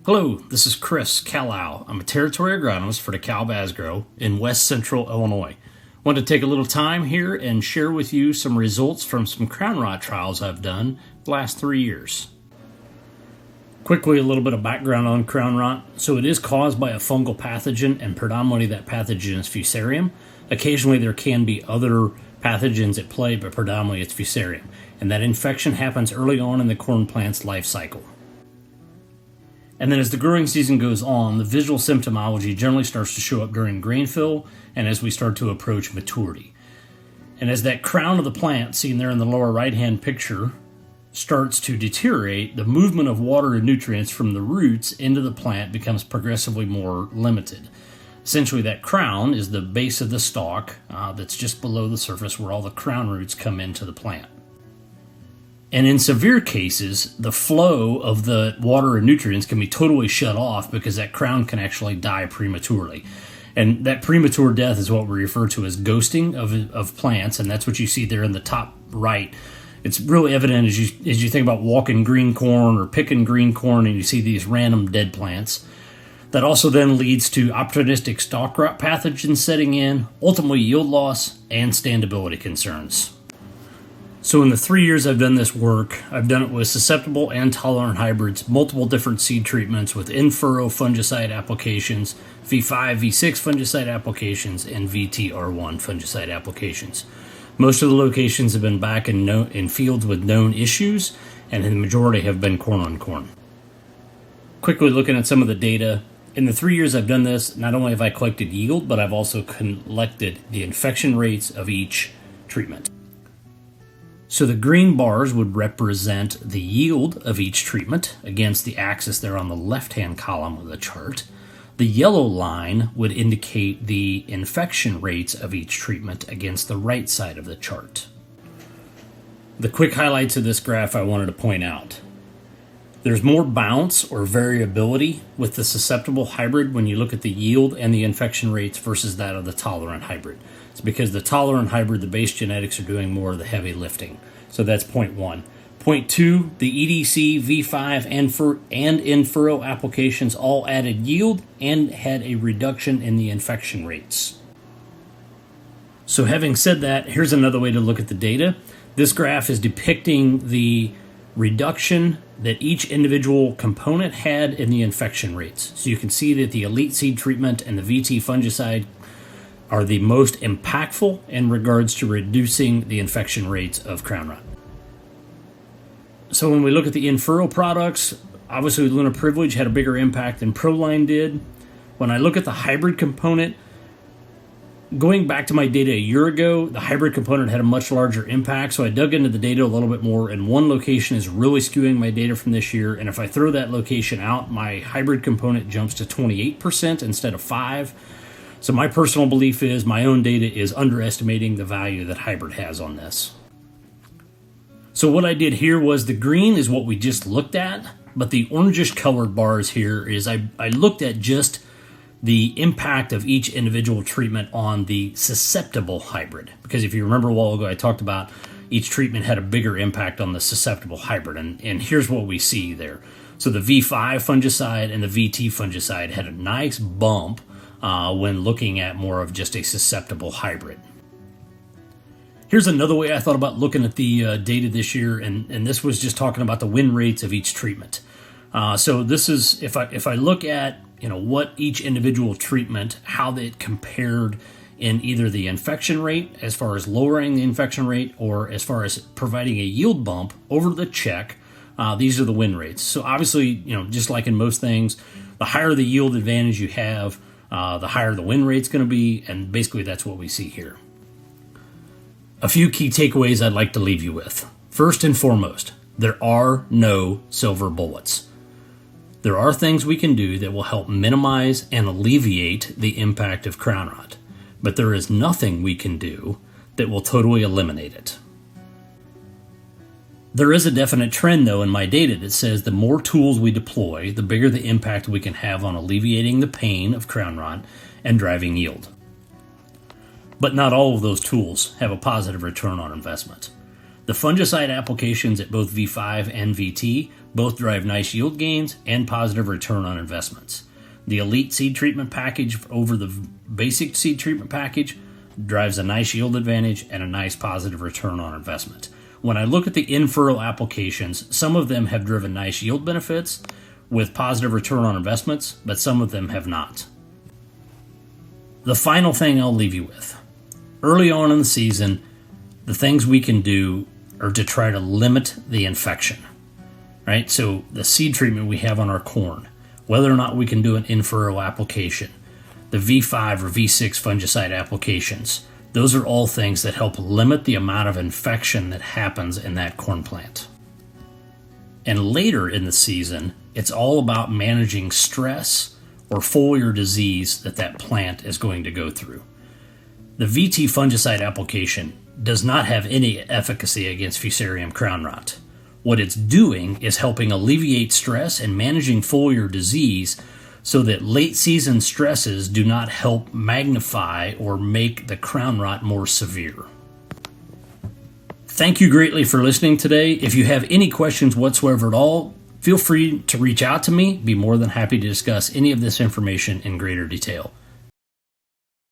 Hello, this is Chris Kallal. I'm a territory agronomist for DeKalb Asgrow in west central Illinois. I want to take a little time here and share with you some results from some crown rot trials I've done the last 3 years. Quickly, a little bit of background on crown rot. So it is caused by a fungal pathogen, and predominantly that pathogen is Fusarium. Occasionally there can be other pathogens at play, but predominantly it's Fusarium. And that infection happens early on in the corn plant's life cycle. And then as the growing season goes on, the visual symptomology generally starts to show up during grain fill and as we start to approach maturity. And as that crown of the plant, seen there in the lower right-hand picture, starts to deteriorate, the movement of water and nutrients from the roots into the plant becomes progressively more limited. Essentially, that crown is the base of the stalk that's just below the surface where all the crown roots come into the plant. And in severe cases, the flow of the water and nutrients can be totally shut off because that crown can actually die prematurely. And that premature death is what we refer to as ghosting of plants, and that's what you see there in the top right. It's really evident as you think about walking green corn or picking green corn and you see these random dead plants. That also then leads to opportunistic stalk rot pathogens setting in, ultimately yield loss, and standability concerns. So in the 3 years I've done this work, I've done it with susceptible and tolerant hybrids, multiple different seed treatments with in-furrow fungicide applications, V5, V6 fungicide applications, and VTR1 fungicide applications. Most of the locations have been back in fields with known issues, and the majority have been corn on corn. Quickly looking at some of the data, in the 3 years I've done this, not only have I collected yield, but I've also collected the infection rates of each treatment. So the green bars would represent the yield of each treatment against the axis there on the left-hand column of the chart. The yellow line would indicate the infection rates of each treatment against the right side of the chart. The quick highlights of this graph I wanted to point out. There's more bounce or variability with the susceptible hybrid when you look at the yield and the infection rates versus that of the tolerant hybrid. It's because the tolerant hybrid, the base genetics, are doing more of the heavy lifting. So that's point one. Point two, the EDC, V5, and in-furrow applications all added yield and had a reduction in the infection rates. So having said that, here's another way to look at the data. This graph is depicting the reduction that each individual component had in the infection rates. So you can see that the elite seed treatment and the VT fungicide are the most impactful in regards to reducing the infection rates of crown rot. So when we look at the in-furrow products, obviously Luna Privilege had a bigger impact than Proline did. When I look at the hybrid component, going back to my data a year ago, the hybrid component had a much larger impact, so I dug into the data a little bit more, and one location is really skewing my data from this year, and if I throw that location out, my hybrid component jumps to 28% instead of 5%. So my personal belief is my own data is underestimating the value that hybrid has on this. So what I did here was the green is what we just looked at, but the orangish colored bars here is I looked at just the impact of each individual treatment on the susceptible hybrid. Because if you remember a while ago, I talked about each treatment had a bigger impact on the susceptible hybrid, and here's what we see there. So the V5 fungicide and the VT fungicide had a nice bump when looking at more of just a susceptible hybrid. Here's another way I thought about looking at the data this year, and this was just talking about the win rates of each treatment. So this is, if I look at what each individual treatment, how it compared in either the infection rate, as far as lowering the infection rate, or as far as providing a yield bump over the check, these are the win rates. So obviously, just like in most things, the higher the yield advantage you have, the higher the win rate's going to be, and basically that's what we see here. A few key takeaways I'd like to leave you with. First and foremost, there are no silver bullets. There are things we can do that will help minimize and alleviate the impact of crown rot, but there is nothing we can do that will totally eliminate it. There is a definite trend, though, in my data that says the more tools we deploy, the bigger the impact we can have on alleviating the pain of crown rot and driving yield. But not all of those tools have a positive return on investment. The fungicide applications at both V5 and VT Both drive nice yield gains and positive return on investments. The Elite Seed Treatment Package over the Basic Seed Treatment Package drives a nice yield advantage and a nice positive return on investment. When I look at the in-furrow applications, some of them have driven nice yield benefits with positive return on investments, but some of them have not. The final thing I'll leave you with. Early on in the season, the things we can do are to try to limit the infection. Right? So the seed treatment we have on our corn, whether or not we can do an in-furrow application, the V5 or V6 fungicide applications, those are all things that help limit the amount of infection that happens in that corn plant. And later in the season, it's all about managing stress or foliar disease that plant is going to go through. The VT fungicide application does not have any efficacy against Fusarium crown rot. What it's doing is helping alleviate stress and managing foliar disease so that late season stresses do not help magnify or make the crown rot more severe. Thank you greatly for listening today. If you have any questions whatsoever at all, feel free to reach out to me. Be more than happy to discuss any of this information in greater detail.